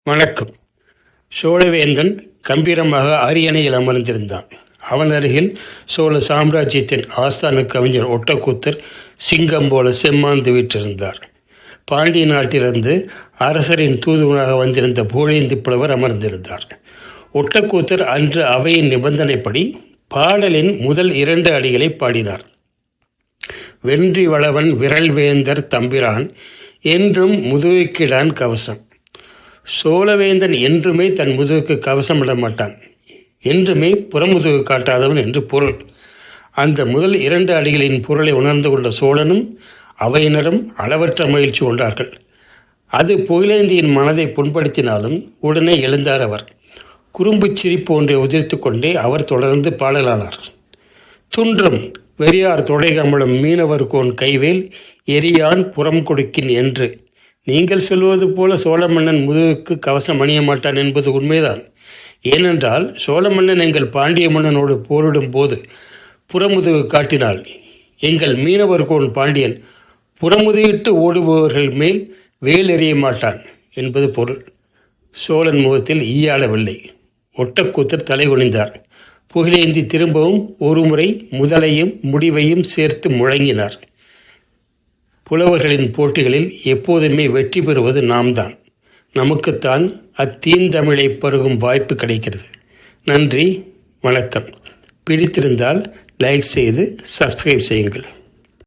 வணக்கம். சோழவேந்தன் கம்பீரமாக அரியணையில் அமர்ந்திருந்தான். அவன் அருகில் சோழ சாம்ராஜ்யத்தின் ஆஸ்தான கவிஞர் ஒட்டக்கூத்தர் சிங்கம் போல செம்மாந்து விட்டிருந்தார். பாண்டிய நாட்டிலிருந்து அரசரின் தூதுவனாக வந்திருந்த புகழேந்தி புலவர் அமர்ந்திருந்தார். ஒட்டக்கூத்தர் அன்று அவையின் நிபந்தனைப்படி பாடலின் முதல் 2 அடிகளை பாடினார். வென்றி வளவன் விரல் வேந்தர் தம்பிரான் என்றும் முதுகுக்கிடான் கவசம். சோழவேந்தன் என்றுமே தன் முதுகுக்கு கவசமிட மாட்டான், என்றுமே புறமுதுகு காட்டாதவன் என்று பொருள். அந்த முதல் 2 அடிகளின் பொருளை உணர்ந்து கொண்ட சோழனும் அவையினரும் அளவற்ற மகிழ்ச்சி கொண்டார்கள். அது புகழேந்தியின் மனதை புண்படுத்தினாலும் உடனே எழுந்தார் அவர். குறும்பு சிரிப்பு ஒன்றை உதிர்த்து கொண்டே அவர் தொடர்ந்து பாடலானார். துன்றும் வெறியார் தொடை கமழும் மீனவர் கோன் கைவேல் எரியான் புறம் கொடுக்கின் என்று. நீங்கள் சொல்வது போல சோழ மன்னன் முதுகுக்கு கவசம் அணிய மாட்டான் என்பது உண்மைதான். ஏனென்றால் சோழ மன்னன் எங்கள் பாண்டிய மன்னனோடு போரிடும் போது புறமுதுகு காட்டினால் எங்கள் மீனவர்கோன் பாண்டியன் புறமுதுகிட்டு ஓடுபவர்கள் மேல் வேல் எறிய மாட்டான் என்பது பொருள். சோழன் முகத்தில் ஈயாளவில்லை. ஒட்டக்கூத்தர் தலை குனிந்தார். புகழேந்தி திரும்பவும் ஒருமுறை முதலையும் முடிவையும் சேர்த்து முழங்கினார். புலவர்களின் போட்டிகளில் எப்போதுமே வெற்றி பெறுவது நாம் தான். நமக்குத்தான் அத்தீந்தமிழை பருகும் வாய்ப்பு கிடைக்கிறது. நன்றி, வணக்கம். பிடித்திருந்தால் லைக் செய்து சப்ஸ்கிரைப் செய்யுங்கள்.